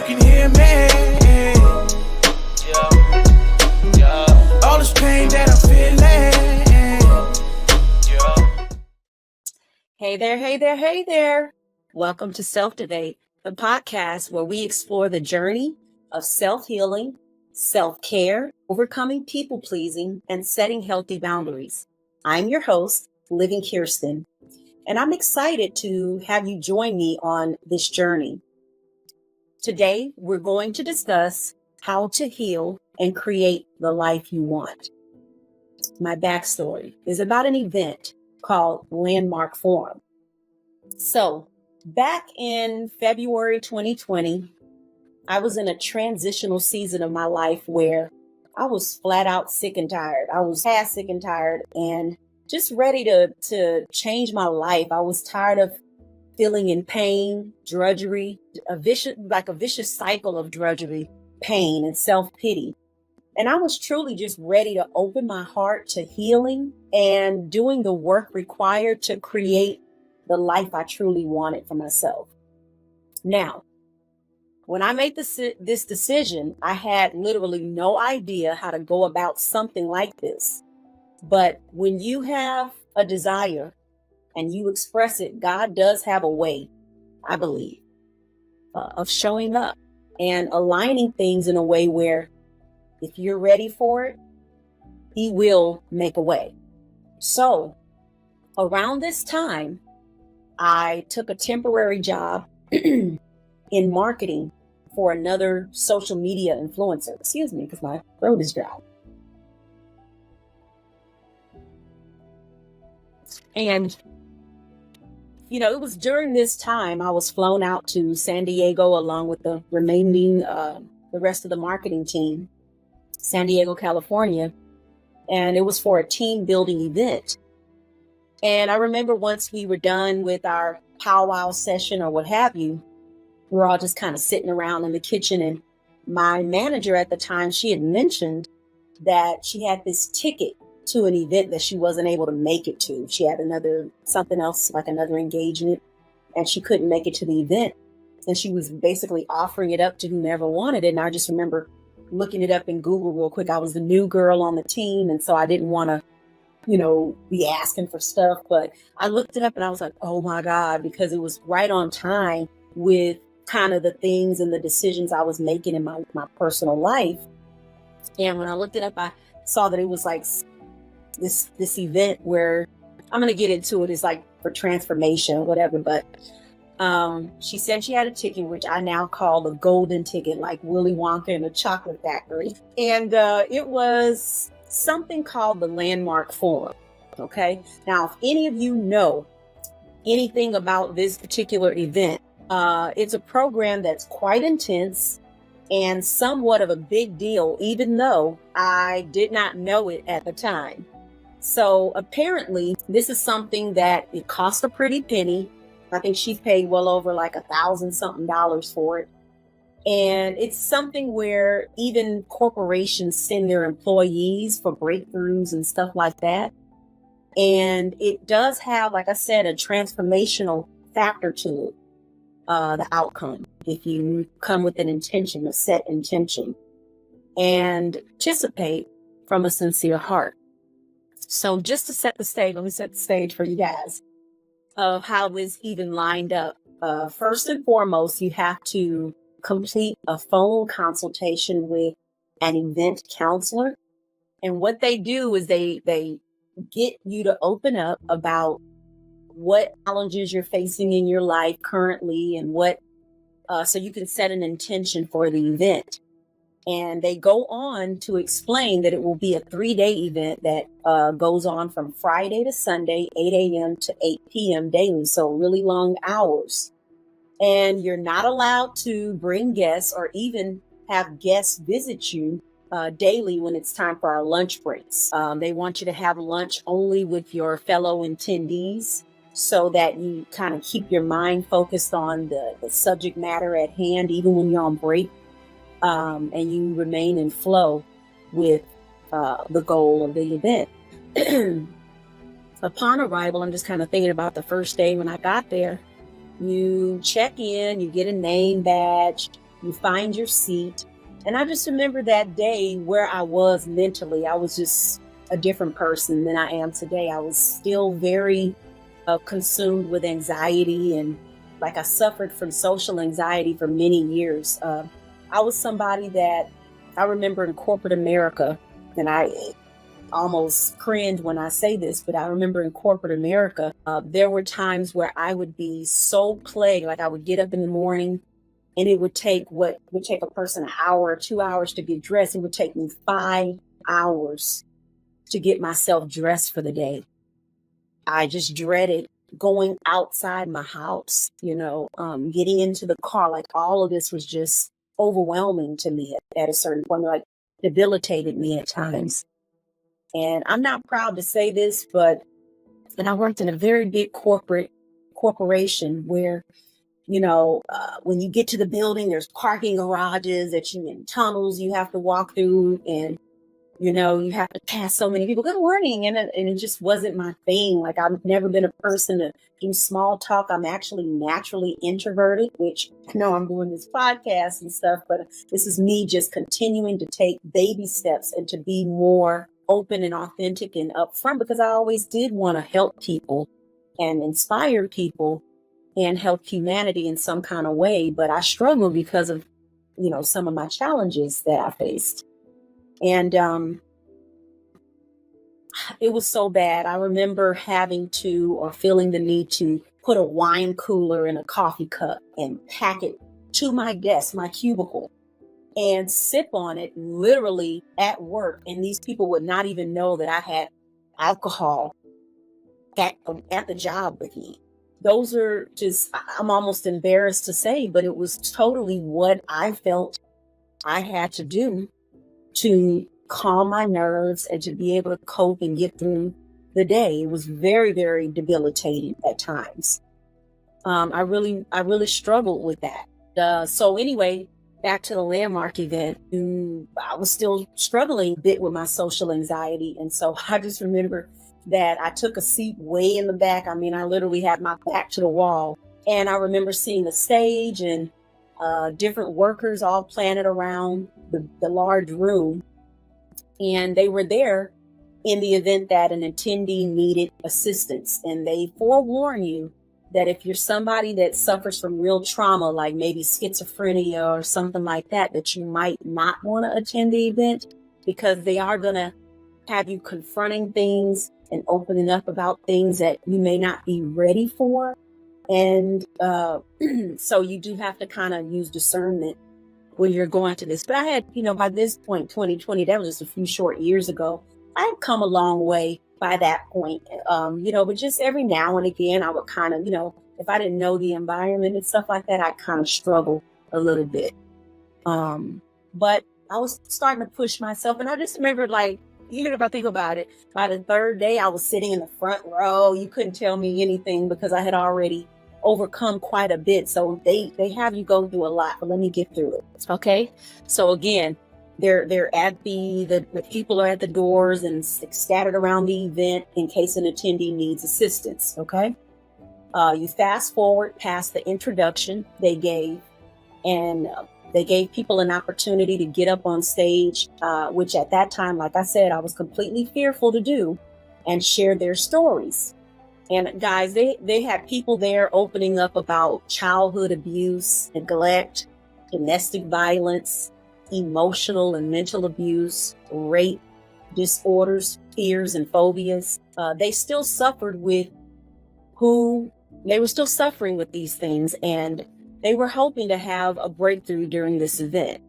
can hear me. All this pain that I'm feeling. Hey there, hey there, hey there. Welcome to Self Debate, the podcast where we explore the journey of self-healing, self-care, overcoming people-pleasing, and setting healthy boundaries. I'm your host, Living Kirsten, and I'm excited to have you join me on this journey. Today, we're going to discuss how to heal and create the life you want. My backstory is about an event called Landmark Forum. So, back in February 2020, I was in a transitional season of my life where I was flat out sick and tired. I was past sick and tired and just ready to change my life. I was tired of feeling in pain, drudgery, a vicious cycle of drudgery, pain, and self-pity. And I was truly just ready to open my heart to healing and doing the work required to create the life I truly wanted for myself. Now, when I made this decision, I had literally no idea how to go about something like this. But when you have a desire and you express it, God does have a way, I believe, of showing up and aligning things in a way where if you're ready for it, He will make a way. So around this time, I took a temporary job in marketing for another social media influencer. Excuse me, because my throat is dry. And, it was during this time I was flown out to San Diego along with the rest of the marketing team, San Diego, California. And it was for a team building event. And I remember once we were done with our powwow session or what have you, we were all just kind of sitting around in the kitchen. And my manager at the time, she had mentioned that she had this ticket to an event that she wasn't able to make it to. She had something else, like another engagement, and she couldn't make it to the event. And she was basically offering it up to whomever wanted it. And I just remember looking it up in Google real quick. I was the new girl on the team, and so I didn't want to be asking for stuff, but I looked it up and I was like, oh my God, because it was right on time with kind of the things and the decisions I was making in my personal life. And when I looked it up, I saw that it was like this event where I'm going to get into it. It's like for transformation, whatever. But she said she had a ticket, which I now call the golden ticket, like Willy Wonka in a chocolate factory. And it was something called the Landmark Forum. Okay. Now, if any of you know anything about this particular event, it's a program that's quite intense and somewhat of a big deal, even though I did not know it at the time. So apparently this is something that it cost a pretty penny. I think she paid well over like $1,000 something for it. And it's something where even corporations send their employees for breakthroughs and stuff like that. And it does have, like I said, a transformational factor to it, the outcome, if you come with an intention, a set intention, and participate from a sincere heart. So just to set the stage, let me set the stage for you guys of how this even lined up. First and foremost, you have to complete a phone consultation with an event counselor. And what they do is they get you to open up about what challenges you're facing in your life currently and so you can set an intention for the event. And they go on to explain that it will be a 3-day event that goes on from Friday to Sunday, 8 a.m. to 8 p.m. daily. So really long hours. And you're not allowed to bring guests or even have guests visit you daily when it's time for our lunch breaks. They want you to have lunch only with your fellow attendees so that you kind of keep your mind focused on the subject matter at hand, even when you're on break, and you remain in flow with the goal of the event. Upon arrival, I'm just kind of thinking about the first day when I got there. You check in, you get a name badge, you find your seat. And I just remember that day where I was mentally. I was just a different person than I am today. I was still very consumed with anxiety, and like I suffered from social anxiety for many years. I was somebody that I remember in corporate America, and I almost cringe when I say this, but I remember in corporate America, there were times where I would be so plagued, like I would get up in the morning and it would take what would take a person an hour or 2 hours to get dressed. It would take me 5 hours to get myself dressed for the day. I just dreaded going outside my house, getting into the car. Like all of this was just overwhelming to me at a certain point, like debilitated me at times. And I'm not proud to say this, but I worked in a very big corporation where, when you get to the building, there's parking garages that you in tunnels you have to walk through, and you have to pass so many people. Good morning. And it just wasn't my thing. Like, I've never been a person to do small talk. I'm actually naturally introverted, which I know I'm doing this podcast and stuff, but this is me just continuing to take baby steps and to be more open and authentic and upfront, because I always did want to help people and inspire people and help humanity in some kind of way. But I struggled because of, some of my challenges that I faced. And it was so bad. I remember having to, or feeling the need to, put a wine cooler in a coffee cup and pack it to my desk, my cubicle, and sip on it literally at work. And these people would not even know that I had alcohol at the job with me. Those are just, I'm almost embarrassed to say, but it was totally what I felt I had to do to calm my nerves and to be able to cope and get through the day. It was very, very debilitating at times. I really struggled with that. So anyway, back to the landmark event, I was still struggling a bit with my social anxiety. And so I just remember that I took a seat way in the back. I mean, I literally had my back to the wall. And I remember seeing the stage and different workers all planted around the large room. And they were there in the event that an attendee needed assistance. And they forewarn you that if you're somebody that suffers from real trauma, like maybe schizophrenia or something like that, that you might not want to attend the event, because they are going to have you confronting things and opening up about things that you may not be ready for. And so you do have to kind of use discernment when you're going to this. But I had, by this point, 2020, that was just a few short years ago, I had come a long way by that point, but just every now and again, I would kind of, if I didn't know the environment and stuff like that, I kind of struggle a little bit. But I was starting to push myself. And I just remember, like, even if I think about it, by the third day, I was sitting in the front row. You couldn't tell me anything because I had already overcome quite a bit. So they have you go through a lot, but let me get through it. Okay. So again, they're at the people are at the doors and scattered around the event in case an attendee needs assistance. Okay. You fast forward past the introduction they gave, and they gave people an opportunity to get up on stage, which at that time, like I said, I was completely fearful to do, and share their stories. And guys, they had people there opening up about childhood abuse, neglect, domestic violence, emotional and mental abuse, rape, disorders, fears, and phobias. They still suffered with they were still suffering with these things, and they were hoping to have a breakthrough during this event.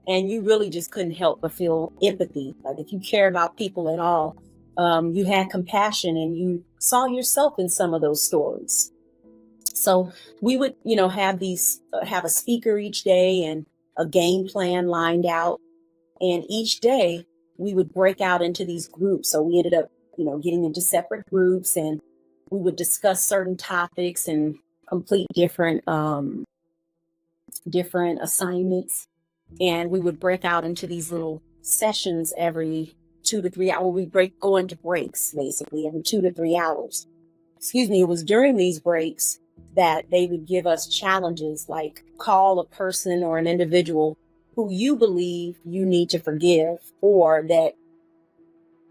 And you really just couldn't help but feel empathy. Like, if you care about people at all, you had compassion and you saw yourself in some of those stories. So we would, have a speaker each day and a game plan lined out. And each day we would break out into these groups. So we ended up, getting into separate groups, and we would discuss certain topics and complete different assignments. And we would break out into these little sessions every 2 to 3 hours. We go into breaks basically every 2 to 3 hours. It was during these breaks that they would give us challenges like call a person or an individual who you believe you need to forgive or that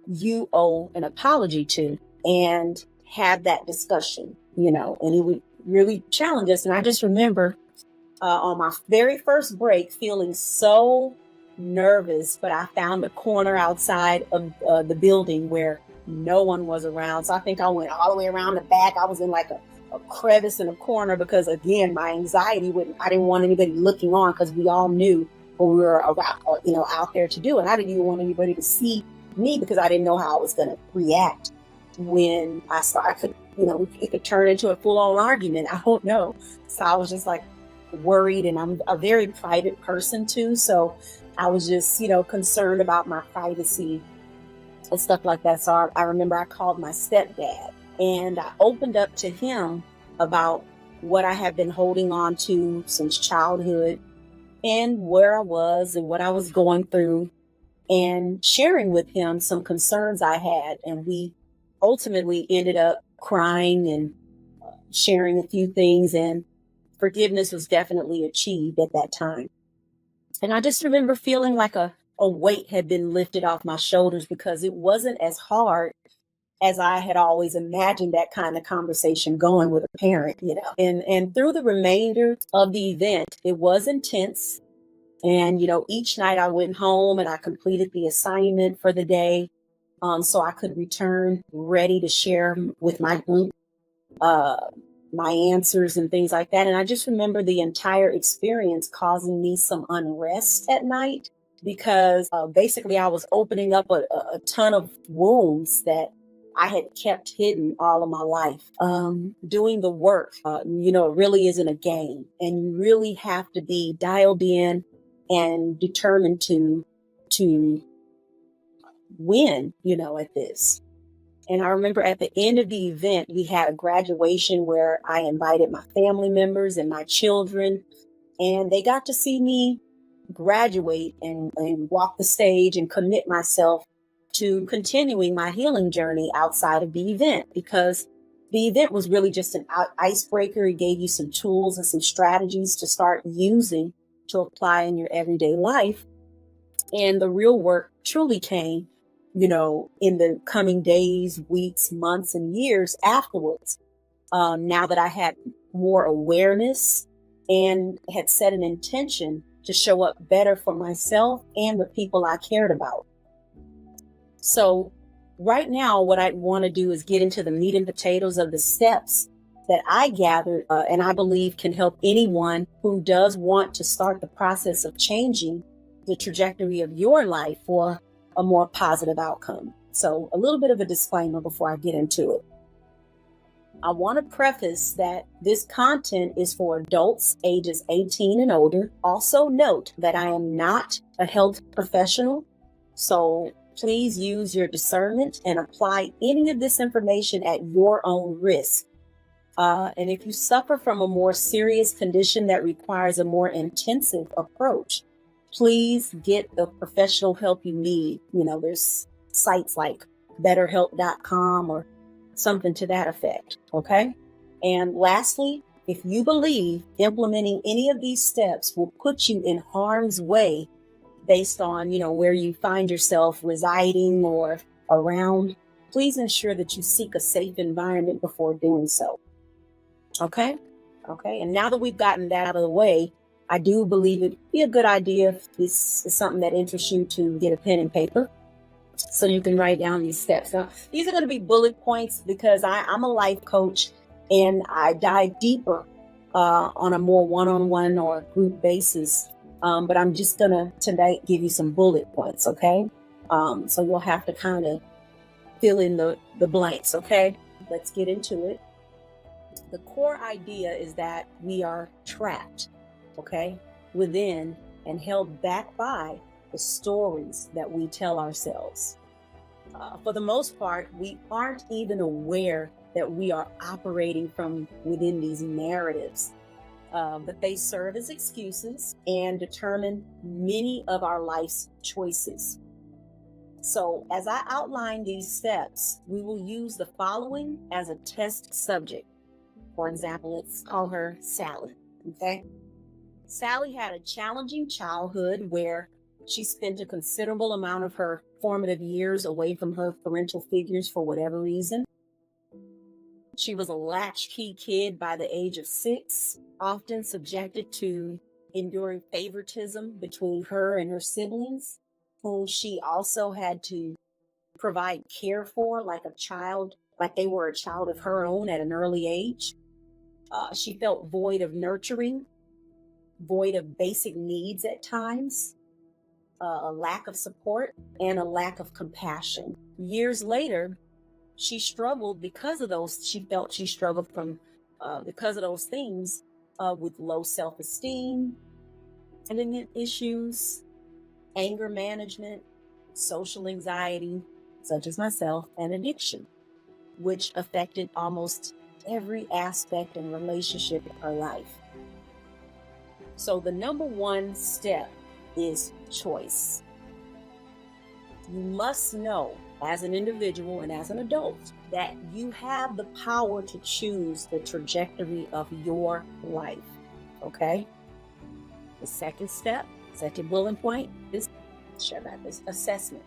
you owe an apology to, and have that discussion, and it would really challenge us. And I just remember on my very first break feeling so nervous, but I found a corner outside of the building where no one was around. So I think I went all the way around the back. I was in like a crevice in a corner because, again, my anxiety I didn't want anybody looking on, because we all knew what we were about, out there to do. And I didn't even want anybody to see me because I didn't know how I was going to react when I saw it could turn into a full-on argument. I don't know. So I was just like worried, and I'm a very private person too. So I was just, concerned about my privacy and stuff like that. So I remember I called my stepdad and I opened up to him about what I had been holding on to since childhood and where I was and what I was going through, and sharing with him some concerns I had. And we ultimately ended up crying and sharing a few things, and forgiveness was definitely achieved at that time. And I just remember feeling like a weight had been lifted off my shoulders, because it wasn't as hard as I had always imagined that kind of conversation going with a parent, And through the remainder of the event, it was intense. And, each night I went home and I completed the assignment for the day, so I could return ready to share with my group my answers and things like that. And I just remember the entire experience causing me some unrest at night, because basically I was opening up a ton of wounds that I had kept hidden all of my life. Doing the work, it really isn't a game, and you really have to be dialed in and determined to win, at this. And I remember at the end of the event, we had a graduation where I invited my family members and my children, and they got to see me graduate and walk the stage and commit myself to continuing my healing journey outside of the event, because the event was really just an icebreaker. It gave you some tools and some strategies to start using to apply in your everyday life. And the real work truly came, in the coming days, weeks, months, and years afterwards. Now that I had more awareness and had set an intention to show up better for myself and the people I cared about. So right now, what I want to do is get into the meat and potatoes of the steps that I gathered and I believe can help anyone who does want to start the process of changing the trajectory of your life for a more positive outcome. So a little bit of a disclaimer before I get into it. I want to preface that this content is for adults ages 18 and older. Also note that I am not a health professional, so please use your discernment and apply any of this information at your own risk. And if you suffer from a more serious condition that requires a more intensive approach, please get the professional help you need. There's sites like betterhelp.com or something to that effect. Okay. And lastly, if you believe implementing any of these steps will put you in harm's way based on, where you find yourself residing or around, please ensure that you seek a safe environment before doing so. Okay. And now that we've gotten that out of the way, I do believe it'd be a good idea, if this is something that interests you, to get a pen and paper so you can write down these steps. Now, these are going to be bullet points because I'm a life coach and I dive deeper on a more one-on-one or group basis. But I'm just going to tonight give you some bullet points, okay? So you'll have to kind of fill in the blanks, okay? Let's get into it. The core idea is that we are trapped, okay, within and held back by the stories that we tell ourselves. For the most part, we aren't even aware that we are operating from within these narratives, but they serve as excuses and determine many of our life's choices. So as I outline these steps, we will use the following as a test subject. For example, let's call her Sally. Okay. Sally had a challenging childhood where she spent a considerable amount of her formative years away from her parental figures for whatever reason. She was a latchkey kid by the age of 6, often subjected to enduring favoritism between her and her siblings, whom she also had to provide care for like a child, like they were a child of her own at an early age. She felt void of nurturing, void of basic needs at times, a lack of support, and a lack of compassion. Years later, she struggled because of those. She felt she struggled from because of those things with low self-esteem, abandonment issues, anger management, social anxiety, such as myself, and addiction, which affected almost every aspect and relationship of her life. So the number one step is choice. You must know as an individual and as an adult that you have the power to choose the trajectory of your life. Okay? The second step, second bullet point is assessment.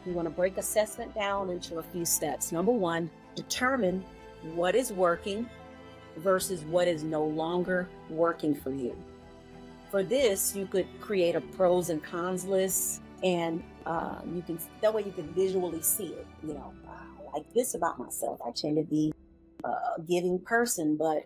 You want to break assessment down into a few steps. Number one, determine what is working versus what is no longer working for you. For this, you could create a pros and cons list, and that way you can visually see it. I like this about myself. I tend to be a giving person, but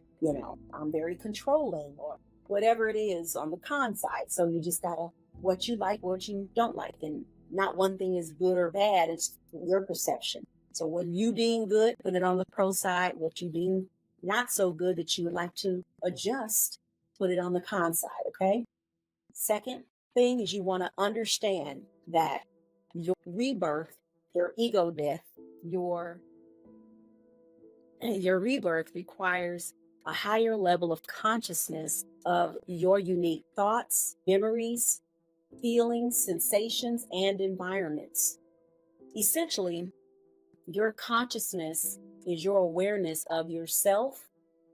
I'm very controlling, or whatever it is on the con side. So you just gotta what you like, what you don't like, and not one thing is good or bad. It's your perception. So what you deem good, put it on the pro side. What you deem not so good that you would like to adjust, put it on the con side. Okay. Second thing is you want to understand that your rebirth, your ego death, your rebirth requires a higher level of consciousness of your unique thoughts, memories, feelings, sensations, and environments. Essentially, your consciousness is your awareness of yourself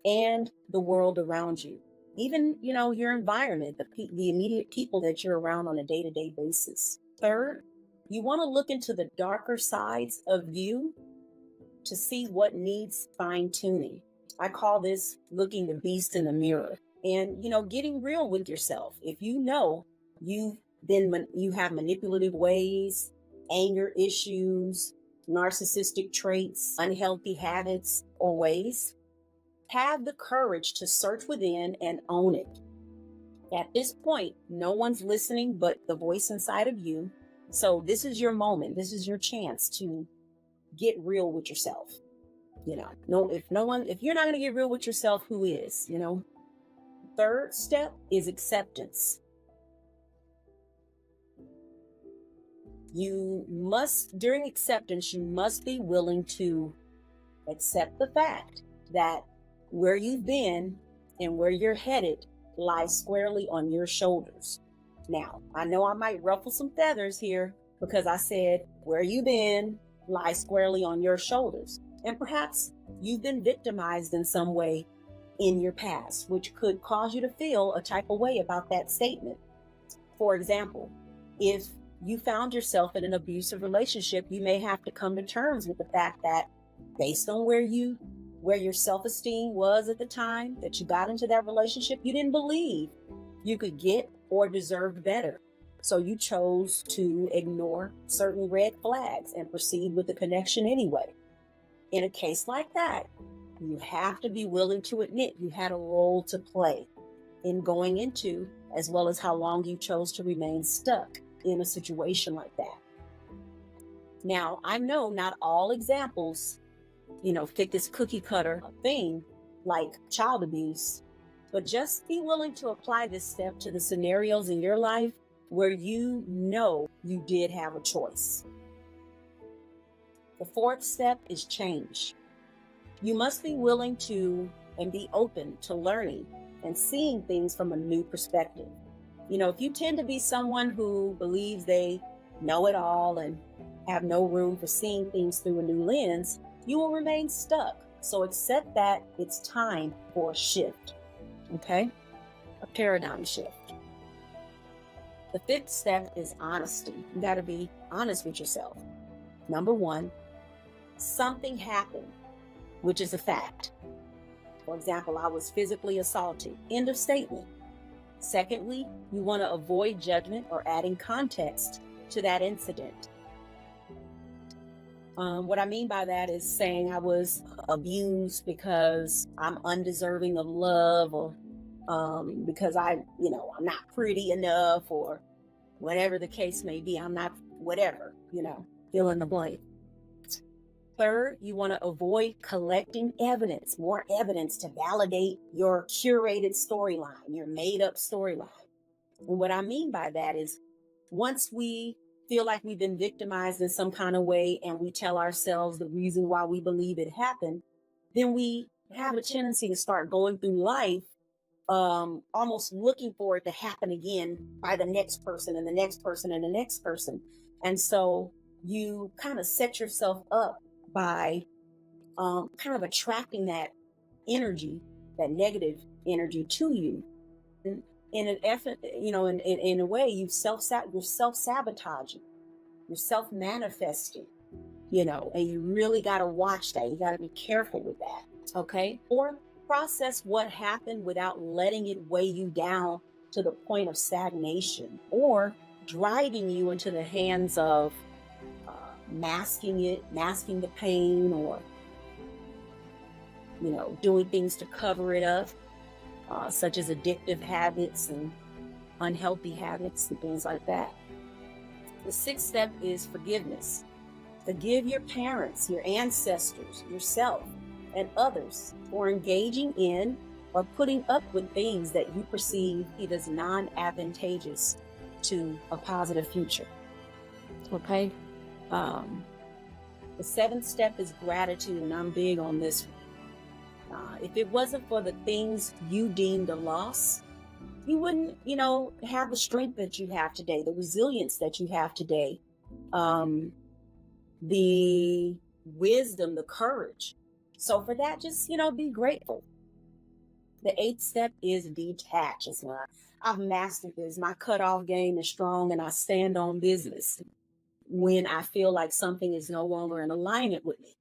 and the world around you. Even, your environment, the immediate people that you're around on a day-to-day basis. Third, you want to look into the darker sides of you to see what needs fine-tuning. I call this looking the beast in the mirror and, getting real with yourself. If you know you have manipulative ways, anger issues, narcissistic traits, unhealthy habits or ways, have the courage to search within and own it. At this point, no one's listening but the voice inside of you. So this is your moment. This is your chance to get real with yourself. If you're not going to get real with yourself, who is? Third step is acceptance. During acceptance, you must be willing to accept the fact that where you've been and where you're headed lies squarely on your shoulders. Now, I know I might ruffle some feathers here because I said where you've been lies squarely on your shoulders. And perhaps you've been victimized in some way in your past, which could cause you to feel a type of way about that statement. For example, if you found yourself in an abusive relationship, you may have to come to terms with the fact that based on where your self-esteem was at the time that you got into that relationship, you didn't believe you could get or deserved better. So you chose to ignore certain red flags and proceed with the connection anyway. In a case like that, you have to be willing to admit you had a role to play in going into, as well as how long you chose to remain stuck in a situation like that. Now, I know not all examples, fit this cookie cutter thing like child abuse, but just be willing to apply this step to the scenarios in your life where you did have a choice. The fourth step is change. You must be willing to and be open to learning and seeing things from a new perspective. If you tend to be someone who believes they know it all and have no room for seeing things through a new lens, you will remain stuck So accept that it's time for a shift, okay? A paradigm shift. The fifth step is honesty. You got to be honest with yourself. Number one, something happened, which is a fact. For example, I was physically assaulted. End of statement. Secondly, you want to avoid judgment or adding context to that incident. What I mean by that is saying I was abused because I'm undeserving of love, or because I'm not pretty enough, or whatever the case may be. I'm not whatever, fill in the blank. Third, you want to avoid collecting evidence, more evidence to validate your curated storyline, your made up storyline. And what I mean by that is once we feel like we've been victimized in some kind of way and we tell ourselves the reason why we believe it happened, then we have a tendency to start going through life almost looking for it to happen again by the next person and the next person and the next person. And so you kind of set yourself up by kind of attracting that energy, that negative energy to you. In an effort, in a way, you're self-sabotaging, you're self-manifesting, and you really got to watch that. You got to be careful with that, okay? Or process what happened without letting it weigh you down to the point of stagnation or driving you into the hands of masking the pain, or, doing things to cover it up. Such as addictive habits and unhealthy habits and things like that. The sixth step is forgiveness. Forgive your parents, your ancestors, yourself, and others for engaging in or putting up with things that you perceive as non-advantageous to a positive future. Okay? The seventh step is gratitude, and I'm big on this one. If it wasn't for the things you deemed a loss, you wouldn't, have the strength that you have today, the resilience that you have today, the wisdom, the courage. So for that, just, be grateful. The eighth step is detach. It's why I've mastered this. My cutoff game is strong, and I stand on business when I feel like something is no longer in alignment with me.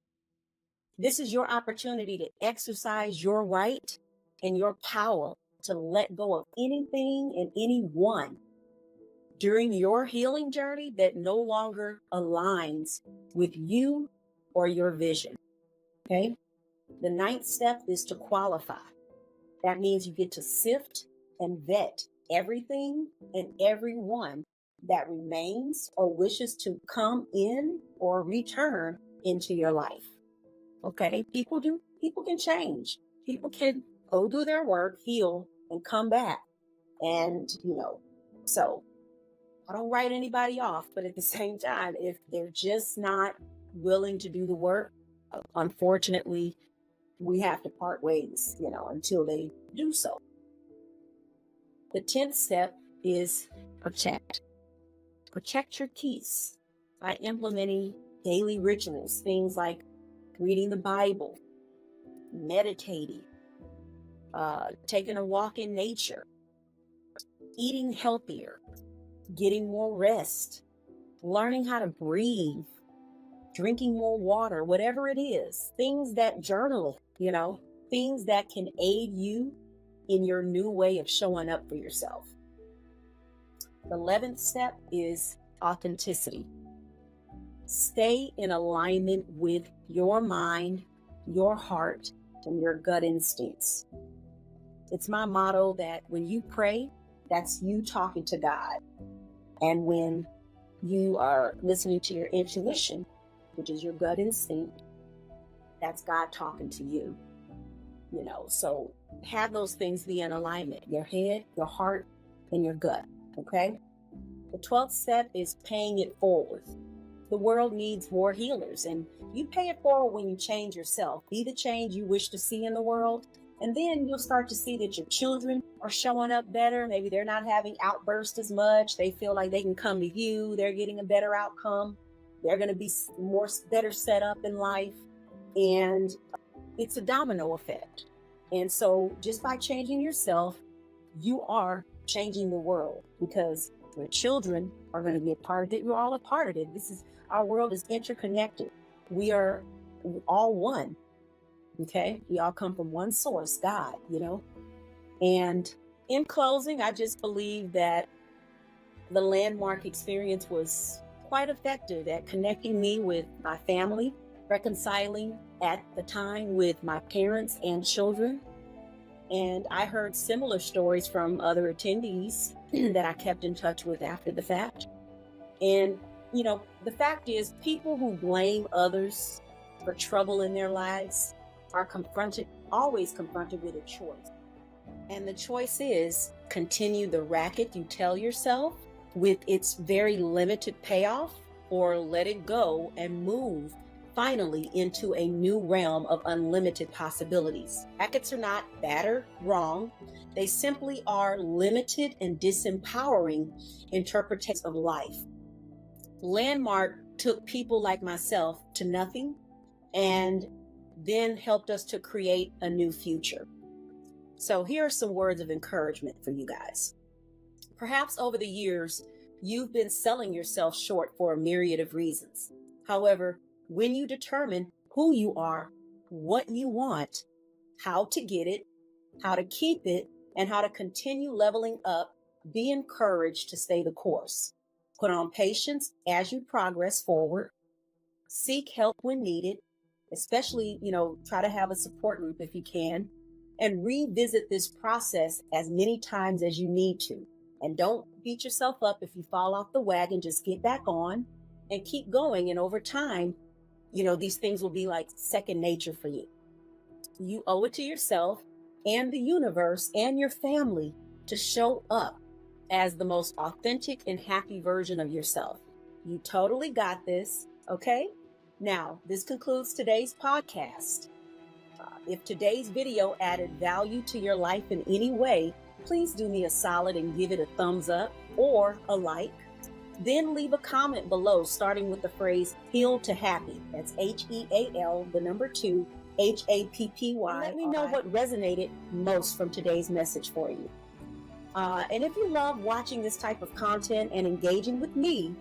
This is your opportunity to exercise your right and your power to let go of anything and anyone during your healing journey that no longer aligns with you or your vision. Okay? The ninth step is to qualify. That means you get to sift and vet everything and everyone that remains or wishes to come in or return into your life. Okay, people can change. People can go do their work, heal, and come back. And, so I don't write anybody off, but at the same time, if they're just not willing to do the work, unfortunately, we have to part ways, until they do so. The 10th step is protect. Protect your peace by implementing daily rituals, things like reading the Bible, meditating, taking a walk in nature, eating healthier, getting more rest, learning how to breathe, drinking more water, whatever it is, things that journaling, things that can aid you in your new way of showing up for yourself. The 11th step is authenticity. Stay in alignment with your mind, your heart, and your gut instincts. It's my motto that when you pray, that's you talking to God. And when you are listening to your intuition, which is your gut instinct, that's God talking to you. So have those things be in alignment, your head, your heart, and your gut, okay? The 12th step is paying it forward. The world needs more healers, and you pay it forward when you change yourself. Be the change you wish to see in the world, and then you'll start to see that your children are showing up better. Maybe they're not having outbursts as much. They feel like they can come to you. They're getting a better outcome. They're going to be better set up in life. And, it's a domino effect. And so just by changing yourself, you are changing the world, because your children are going to be a part of it. We're all a part of it. Our world is interconnected. We are all one. Okay. We all come from one source, God, And in closing, I just believe that the landmark experience was quite effective at connecting me with my family, reconciling at the time with my parents and children. And I heard similar stories from other attendees that I kept in touch with after the fact. And, the fact is, people who blame others for trouble in their lives are always confronted with a choice. And the choice is continue the racket you tell yourself with its very limited payoff, or let it go and move finally into a new realm of unlimited possibilities. Rackets are not bad or wrong. They simply are limited and disempowering interpretations of life. Landmark took people like myself to nothing and then helped us to create a new future. So here are some words of encouragement for you guys. Perhaps over the years, you've been selling yourself short for a myriad of reasons. However, when you determine who you are, what you want, how to get it, how to keep it, and how to continue leveling up, be encouraged to stay the course. Put on patience as you progress forward. Seek help when needed, especially, try to have a support group if you can, and revisit this process as many times as you need to. And don't beat yourself up if you fall off the wagon. Just get back on and keep going. And over time, these things will be like second nature for you. You owe it to yourself and the universe and your family to show up as the most authentic and happy version of yourself. You totally got this, okay? Now, this concludes today's podcast. If today's video added value to your life in any way, please do me a solid and give it a thumbs up or a like. Then leave a comment below, starting with the phrase "heal to happy." That's HEAL, the number 2, HAPPY. Let me know what resonated most from today's message for you. And if you love watching this type of content and engaging with me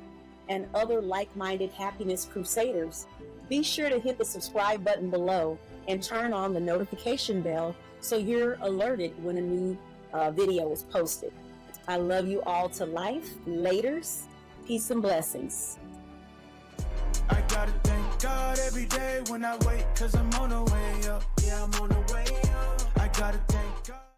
and other like-minded happiness crusaders, be sure to hit the subscribe button below and turn on the notification bell so you're alerted when a new video is posted. I love you all to life. Laters. Peace and blessings. I gotta thank God every day when I wake, 'cause I'm on the way up. Yeah, I'm on the way up. I gotta thank God.